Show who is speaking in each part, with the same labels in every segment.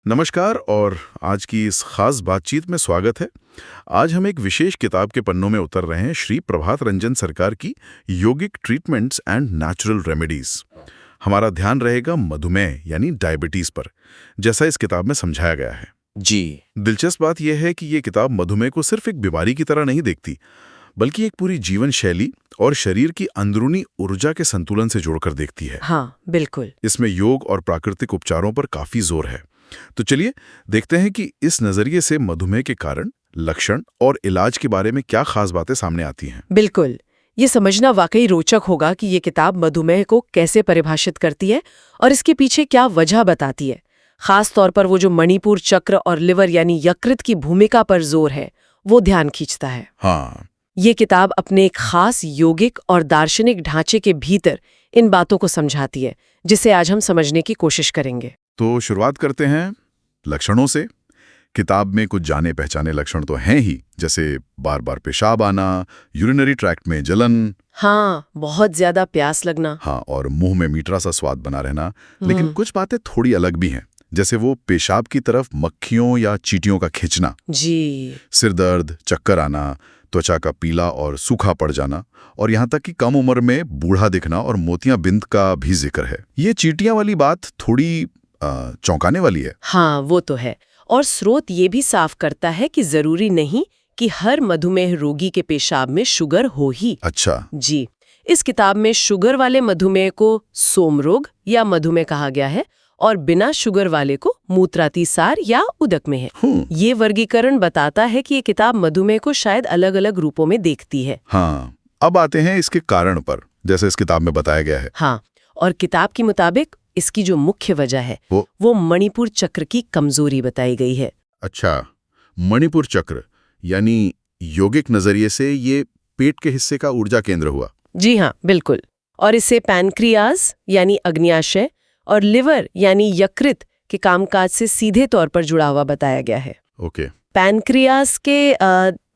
Speaker 1: नमस्कार और आज की इस खास बातचीत में स्वागत है। आज हम एक विशेष किताब के पन्नों में उतर रहे हैं, श्री प्रभात रंजन सरकार की योगिक ट्रीटमेंट्स एंड नेचुरल रेमेडीज। हमारा ध्यान रहेगा मधुमेह यानी डायबिटीज पर, जैसा इस किताब में समझाया गया है।
Speaker 2: जी।
Speaker 1: दिलचस्प बात यह है कि ये किताब मधुमेह को सिर्फ एक बीमारी की तरह नहीं देखती, बल्कि एक पूरी जीवन शैली और शरीर की अंदरूनी ऊर्जा के संतुलन से जोड़कर देखती है।
Speaker 3: हाँ, बिल्कुल।
Speaker 1: इसमें योग और प्राकृतिक उपचारों पर काफी जोर है। तो चलिए देखते हैं कि इस नजरिए से मधुमेह के कारण, लक्षण और इलाज के बारे में क्या खास बातें सामने आती हैं।
Speaker 3: बिल्कुल, ये समझना वाकई रोचक होगा कि ये किताब मधुमेह को कैसे परिभाषित करती है और इसके पीछे क्या वजह बताती है। खास तौर पर वो जो मणिपुर चक्र और लिवर यानी यकृत की भूमिका पर जोर है, वो ध्यान खींचता है।
Speaker 1: हाँ,
Speaker 3: ये किताब अपने एक खास योगिक और दार्शनिक ढांचे के भीतर इन बातों को समझाती है, जिसे आज हम समझने की कोशिश करेंगे।
Speaker 1: तो शुरुआत करते हैं लक्षणों से। किताब में कुछ जाने पहचाने लक्षण तो हैं ही, जैसे बार बार पेशाब आना, यूरिनरी ट्रैक्ट में जलन,
Speaker 3: हाँ, बहुत ज्यादा प्यास लगना,
Speaker 1: हाँ, और मुंह में मीठा सा स्वाद बना रहना। लेकिन कुछ बातें थोड़ी अलग भी हैं, जैसे वो पेशाब की तरफ मक्खियों या चींटियों का खींचना,
Speaker 3: जी,
Speaker 1: सिर दर्द, चक्कर आना, त्वचा का पीला और सूखा पड़ जाना, और यहाँ तक कि कम उम्र में बूढ़ा दिखना और मोतियाबिंद बिंद का भी जिक्र है। ये चींटियां वाली बात थोड़ी चौंकाने वाली है।
Speaker 3: हाँ, वो तो है। और स्रोत ये भी साफ करता है कि जरूरी नहीं कि हर मधुमेह रोगी के पेशाब में शुगर हो ही।
Speaker 1: अच्छा।
Speaker 3: जी, इस किताब में शुगर वाले मधुमेह को सोमरोग या मधुमेह कहा गया है और बिना शुगर वाले को मूत्रातिसार या उदक में है। ये वर्गीकरण बताता है कि ये किताब मधुमेह को शायद अलग अलग रूपों में देखती है।
Speaker 1: हाँ, अब आते हैं इसके कारण पर, जैसे इस किताब में बताया गया है।
Speaker 3: हाँ, और किताब के मुताबिक इसकी जो मुख्य वजह है वो मणिपुर चक्र की कमजोरी बताई गई है।
Speaker 1: अच्छा, मणिपुर चक्र यानी योगिक नजरिए से ये पेट के हिस्से का ऊर्जा केंद्र हुआ।
Speaker 3: जी हाँ, बिल्कुल। और इसे पैनक्रियाज यानी अग्न्याशय और लिवर यानी यकृत के कामकाज से सीधे तौर पर जुड़ा हुआ बताया गया है।
Speaker 1: ओके।
Speaker 3: पैनक्रियाज के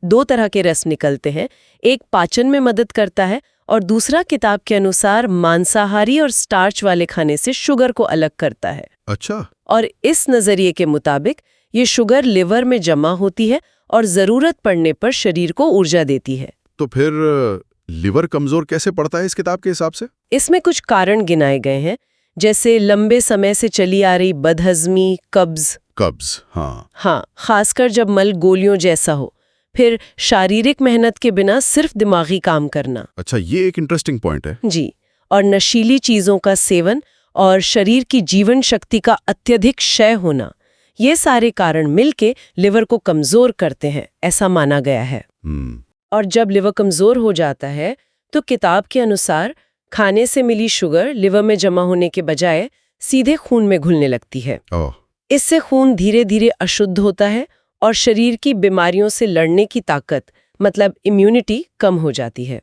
Speaker 3: दो तरह के रस निकलते हैं, एक पाचन में मदद करता है और दूसरा किताब के अनुसार मांसाहारी और स्टार्च वाले खाने से शुगर को अलग करता है।
Speaker 1: अच्छा।
Speaker 3: और इस नजरिए के मुताबिक ये शुगर लिवर में जमा होती है और जरूरत पड़ने पर शरीर को ऊर्जा देती है।
Speaker 1: तो फिर लिवर कमजोर कैसे पड़ता है इस किताब के हिसाब से?
Speaker 3: इसमें कुछ कारण गिनाए गए हैं, जैसे लंबे समय से चली आ रही बदहजमी, कब्ज। हाँ, खासकर जब मल गोलियों जैसा हो, फिर शारीरिक मेहनत के बिना सिर्फ दिमागी काम करना।
Speaker 1: अच्छा, ये एक इंटरेस्टिंग पॉइंट है।
Speaker 3: जी, और नशीली चीजों का सेवन और शरीर की जीवन शक्ति का अत्यधिक क्षय होना, ये सारे कारण मिलके लिवर को कमजोर करते हैं, ऐसा माना गया है। और जब लिवर कमजोर हो जाता है तो किताब के अनुसार खाने से मिली शुगर लिवर में जमा होने के बजाय सीधे खून में घुलने लगती है। इससे खून धीरे धीरे अशुद्ध होता है और शरीर की बीमारियों से लड़ने की ताकत, मतलब इम्यूनिटी, कम हो जाती है।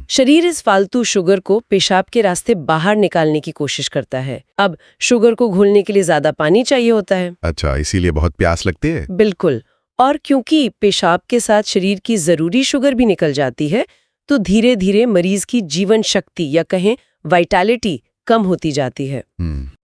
Speaker 3: शरीर इस फालतू शुगर को पेशाब के रास्ते बाहर निकालने की कोशिश करता है। अब शुगर को घुलने के लिए ज्यादा पानी चाहिए होता है।
Speaker 1: अच्छा, इसीलिए बहुत प्यास लगती है।
Speaker 3: बिल्कुल। और क्योंकि पेशाब के साथ शरीर की जरूरी शुगर भी निकल जाती है, तो धीरे धीरे मरीज की जीवन शक्ति या कहें वाइटैलिटी कम होती जाती है।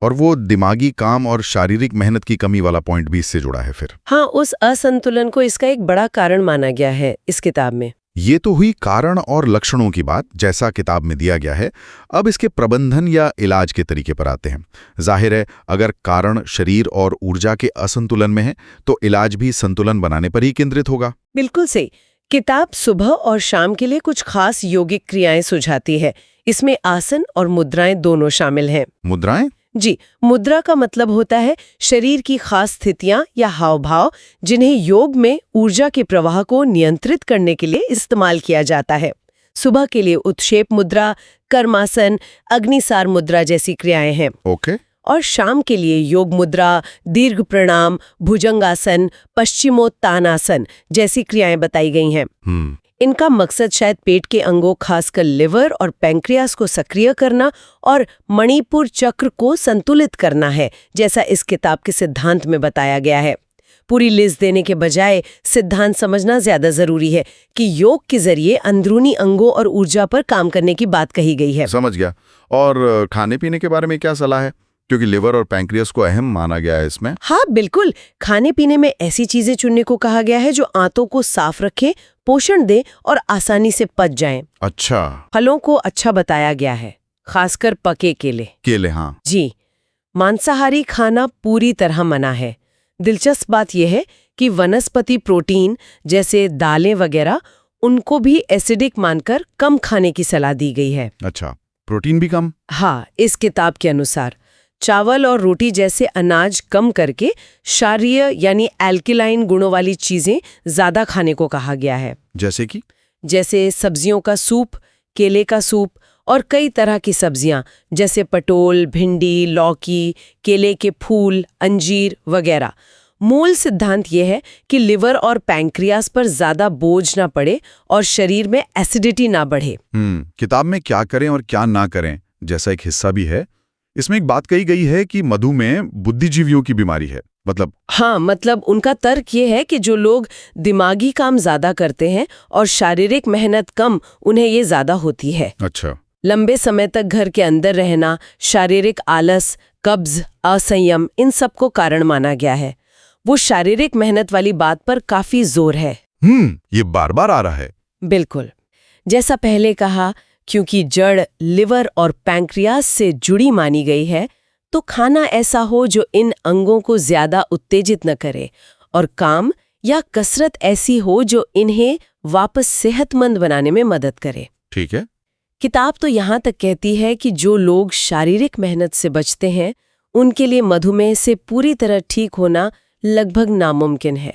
Speaker 1: और वो दिमागी काम और शारीरिक मेहनत की कमी वाला पॉइंट भी इससे जुड़ा है फिर।
Speaker 3: हाँ, उस असंतुलन को इसका एक बड़ा कारण माना गया है इस किताब में।
Speaker 1: ये तो हुई कारण और लक्षणों की बात, जैसा किताब में दिया गया है। अब इसके प्रबंधन या इलाज के तरीके पर आते हैं। जाहिर है, अगर कारण शरीर और ऊर्जा के असंतुलन में है तो इलाज भी संतुलन बनाने पर ही केंद्रित होगा।
Speaker 3: बिल्कुल सही। किताब सुबह और शाम के लिए कुछ खास यौगिक क्रियाएं सुझाती है। इसमें आसन और मुद्राएं दोनों शामिल हैं।
Speaker 1: मुद्राएं?
Speaker 3: जी, मुद्रा का मतलब होता है शरीर की खास स्थितियां या हाव भाव, जिन्हें योग में ऊर्जा के प्रवाह को नियंत्रित करने के लिए इस्तेमाल किया जाता है। सुबह के लिए उत्क्षेप मुद्रा, कर्मासन, अग्निसार मुद्रा जैसी क्रियाएं हैं।
Speaker 1: ओके।
Speaker 3: और शाम के लिए योग मुद्रा, दीर्घ प्रणाम, भुजंगासन, पश्चिमोत्तानासन जैसी क्रियाएं बताई गई हैं। इनका मकसद शायद पेट के अंगों, खासकर लिवर और पैंक्रियास को सक्रिय करना और मणिपुर चक्र को संतुलित करना है, जैसा इस किताब के सिद्धांत में बताया गया है। पूरी लिस्ट देने के बजाय सिद्धांत समझना ज्यादा जरूरी है कि योग के जरिए अंदरूनी अंगों और ऊर्जा पर काम करने की बात कही गई है।
Speaker 1: समझ गया। और खाने पीने के बारे में क्या सलाह है? क्योंकि लिवर और पैंक्रियास को अहम माना गया है इसमें।
Speaker 3: हाँ बिल्कुल, खाने पीने में ऐसी चीजें चुनने को कहा गया है जो आंतों को साफ रखे, पोषण दे और आसानी से पच जाएं।
Speaker 1: अच्छा।
Speaker 3: फलों को अच्छा बताया गया है, खासकर पके केले।
Speaker 1: केले, हाँ।
Speaker 3: जी, मांसाहारी खाना पूरी तरह मना है। दिलचस्प बात यह है कि वनस्पति प्रोटीन जैसे दालें वगैरह उनको भी एसिडिक मानकर कम खाने की सलाह दी गई है।
Speaker 1: अच्छा, प्रोटीन भी कम?
Speaker 3: हाँ, इस किताब के अनुसार चावल और रोटी जैसे अनाज कम करके क्षारीय यानी एल्किलाइन गुणों वाली चीजें ज्यादा खाने को कहा गया है।
Speaker 1: जैसे कि?
Speaker 3: जैसे सब्जियों का सूप, केले का सूप और कई तरह की सब्जियां जैसे पटोल, भिंडी, लौकी, केले के फूल, अंजीर वगैरह। मूल सिद्धांत यह है कि लिवर और पैंक्रियास पर ज्यादा बोझ ना पड़े और शरीर में एसिडिटी ना बढ़े।
Speaker 1: किताब में क्या करें और क्या ना करें जैसा एक हिस्सा भी है। इसमें एक बात कही गई है कि मधुमेह बुद्धिजीवियों की बीमारी है। मतलब?
Speaker 3: हाँ, मतलब उनका तर्क ये है कि जो लोग दिमागी काम ज्यादा करते हैं और शारीरिक मेहनत कम, उन्हें ये ज्यादा होती है।
Speaker 1: अच्छा।
Speaker 3: लंबे समय तक घर के अंदर रहना, शारीरिक आलस, कब्ज, असंयम, इन सब को कारण माना गया है। वो शारीरिक मेहनत वाली बात पर काफी जोर है।
Speaker 1: ये बार बार आ रहा है।
Speaker 3: बिल्कुल, जैसा पहले कहा, क्योंकि जड़ लिवर और पैंक्रियास से जुड़ी मानी गई है, तो खाना ऐसा हो जो इन अंगों को ज्यादा उत्तेजित न करे, और काम या कसरत ऐसी हो जो इन्हें वापस सेहतमंद बनाने में मदद करे।
Speaker 1: ठीक है।
Speaker 3: किताब तो यहाँ तक कहती है कि जो लोग शारीरिक मेहनत से बचते हैं, उनके लिए मधुमेह से पूरी तरह ठीक होना लगभग नामुमकिन है।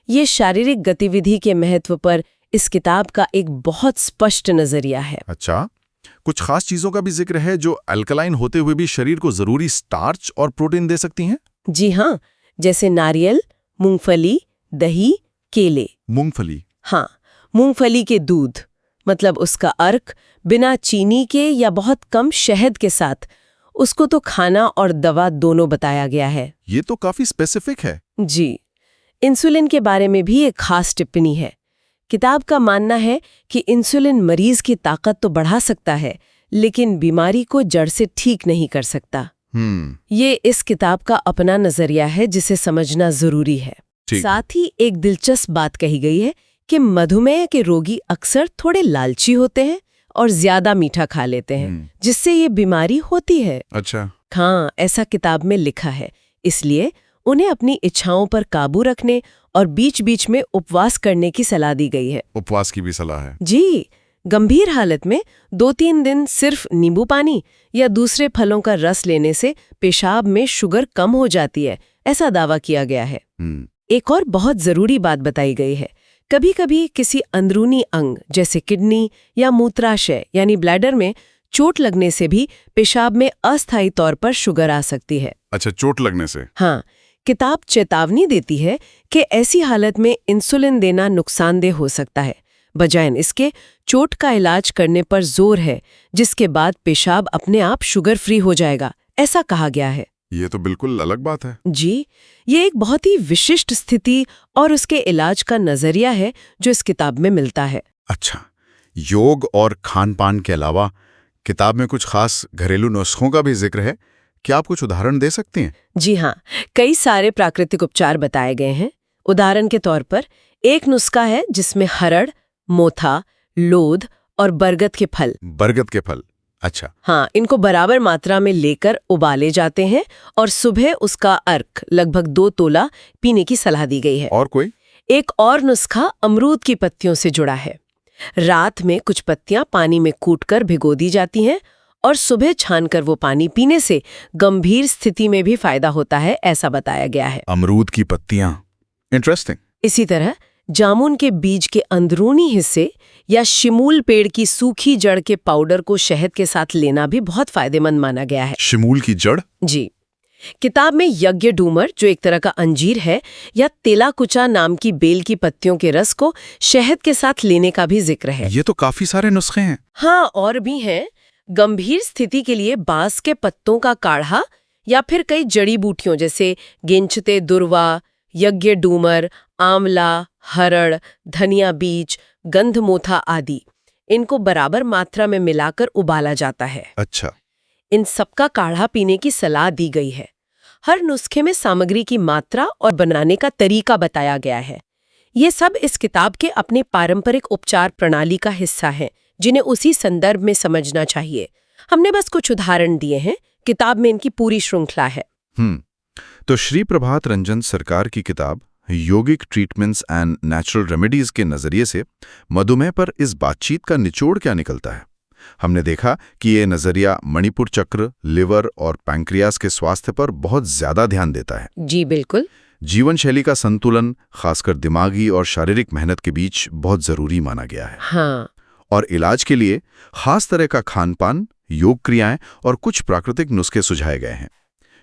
Speaker 3: ये शारीरिक गतिविधि के महत्व पर इस किताब का एक बहुत स्पष्ट नजरिया है।
Speaker 1: अच्छा, कुछ खास चीजों का भी जिक्र है जो अल्कलाइन होते हुए भी शरीर को जरूरी स्टार्च और प्रोटीन दे सकती हैं?
Speaker 3: जी हाँ, जैसे नारियल, मूंगफली, दही, केले।
Speaker 1: मूंगफली?
Speaker 3: हाँ, मूंगफली के दूध, मतलब उसका अर्क, बिना चीनी के या बहुत कम शहद के साथ, उसको तो खाना और दवा दोनों बताया गया है।
Speaker 1: ये तो काफी स्पेसिफिक है।
Speaker 3: जी, इंसुलिन के बारे में भी एक खास टिप्पणी है। किताब का मानना है कि इंसुलिन मरीज की ताकत तो बढ़ा सकता है, लेकिन बीमारी को जड़ से ठीक नहीं कर सकता। ये इस किताब का अपना नजरिया है जिसे समझना जरूरी है। साथ ही एक दिलचस्प बात कही गई है कि मधुमेह के रोगी अक्सर थोड़े लालची होते हैं और ज्यादा मीठा खा लेते हैं, जिससे ये बीमारी होती है।
Speaker 1: अच्छा।
Speaker 3: हाँ, ऐसा किताब में लिखा है। इसलिए उन्हें अपनी इच्छाओं पर काबू रखने और बीच बीच में उपवास करने की सलाह दी गई है।
Speaker 1: उपवास की भी सलाह है?
Speaker 3: जी, गंभीर हालत में 2-3 दिन सिर्फ नींबू पानी या दूसरे फलों का रस लेने से पेशाब में शुगर कम हो जाती है, ऐसा दावा किया गया है। एक और बहुत जरूरी बात बताई गई है। कभी कभी किसी अंदरूनी अंग जैसे किडनी या मूत्राशय यानी ब्लैडर में चोट लगने से भी पेशाब में अस्थायी तौर पर शुगर आ सकती है।
Speaker 1: अच्छा, चोट लगने से?
Speaker 3: हाँ, किताब चेतावनी देती है कि ऐसी हालत में इंसुलिन देना नुकसानदेह हो सकता है। बजाय इसके चोट का इलाज करने पर जोर है, जिसके बाद पेशाब अपने आप शुगर फ्री हो जाएगा, ऐसा कहा गया है।
Speaker 1: ये तो बिल्कुल अलग बात है।
Speaker 3: जी, ये एक बहुत ही विशिष्ट स्थिति और उसके इलाज का नजरिया है जो इस किताब में मिलता है।
Speaker 1: अच्छा, योग और खान-पान के अलावा किताब में कुछ खास घरेलू नुस्खों का भी जिक्र है। क्या आप कुछ उदाहरण दे सकती हैं?
Speaker 3: जी हाँ, कई सारे प्राकृतिक उपचार बताए गए हैं। उदाहरण के तौर पर एक नुस्खा है जिसमें हरड़, मोथा, लोध और बरगद के फल।
Speaker 1: बरगद के फल? अच्छा।
Speaker 3: हाँ, इनको बराबर मात्रा में लेकर उबाले जाते हैं और सुबह उसका अर्क लगभग 2 तोला पीने की सलाह दी गई है।
Speaker 1: और कोई?
Speaker 3: एक और नुस्खा अमरूद की पत्तियों से जुड़ा है। रात में कुछ पत्तियां पानी में कूटकर भिगो दी जाती हैं और सुबह छानकर वो पानी पीने से गंभीर स्थिति में भी फायदा होता है, ऐसा बताया गया है।
Speaker 1: अमरूद की पत्तियां, इंटरेस्टिंग।
Speaker 3: इसी तरह जामुन के बीज के अंदरूनी हिस्से या शिमूल पेड़ की सूखी जड़ के पाउडर को शहद के साथ लेना भी बहुत फायदेमंद माना गया है।
Speaker 1: शिमूल की जड़?
Speaker 3: जी, किताब में यज्ञ डूमर, जो एक तरह का अंजीर है, या तेलाकुचा नाम की बेल की पत्तियों के रस को शहद के साथ लेने का भी जिक्र है।
Speaker 1: ये तो काफी सारे नुस्खे हैं।
Speaker 3: हाँ, और भी हैं। गंभीर स्थिति के लिए बांस के पत्तों का काढ़ा या फिर कई जड़ी बूटियों जैसे गेंचते दुर्वा, यज्ञ डूमर, आंवला, हरड़, धनिया बीज, गंधमोथा आदि, इनको बराबर मात्रा में मिलाकर उबाला जाता है।
Speaker 1: अच्छा।
Speaker 3: इन सबका काढ़ा पीने की सलाह दी गई है। हर नुस्खे में सामग्री की मात्रा और बनाने का तरीका बताया गया है। ये सब इस किताब के अपने पारंपरिक उपचार प्रणाली का हिस्सा है, जिन्हें उसी संदर्भ में समझना चाहिए। हमने बस कुछ उदाहरण दिए हैं, किताब में इनकी पूरी श्रृंखला है।
Speaker 1: तो श्री प्रभात रंजन सरकार की किताब योगिक ट्रीटमेंट्स एंड नेचुरल रेमेडीज के नजरिए से मधुमेह पर इस बातचीत का निचोड़ क्या निकलता है? हमने देखा कि ये नजरिया मणिपुर चक्र, लिवर और पैंक्रियास के स्वास्थ्य पर बहुत ज्यादा ध्यान देता है।
Speaker 3: जी बिल्कुल।
Speaker 1: जीवन शैली का संतुलन, खासकर दिमागी और शारीरिक मेहनत के बीच, बहुत जरूरी माना गया है।
Speaker 3: हाँ।
Speaker 1: और इलाज के लिए खास तरह का खान-पान, योग क्रियाएं और कुछ प्राकृतिक नुस्खे सुझाए गए हैं।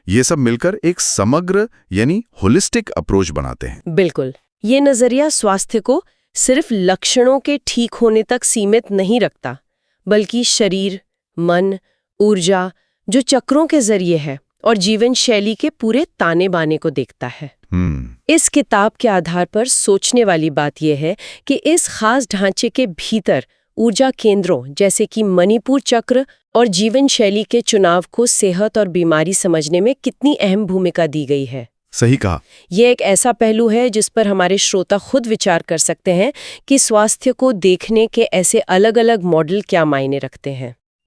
Speaker 1: ये सब मिलकर एक समग्र यानी होलिस्टिक अप्रोच बनाते हैं।
Speaker 3: बिल्कुल। ये नजरिया स्वास्थ्य को सिर्फ लक्षणों के ठीक होने तक सीमित नहीं रखता, बल्कि शरीर, मन, ऊर्जा, जो चक्रों के जरिए है, और जीवन शैली के पूरे ताने बाने को देखता है। इस किताब के आधार पर सोचने वाली बात यह है कि इस खास ढांचे के भीतर ऊर्जा केंद्रों जैसे कि मणिपुर चक्र और जीवन शैली के चुनाव को सेहत और बीमारी समझने में कितनी अहम भूमिका दी गई है।
Speaker 1: सही कहा।
Speaker 3: ये एक ऐसा पहलू है जिस पर हमारे श्रोता खुद विचार कर सकते हैं कि स्वास्थ्य को देखने के ऐसे अलग-अलग मॉडल क्या मायने रखते हैं।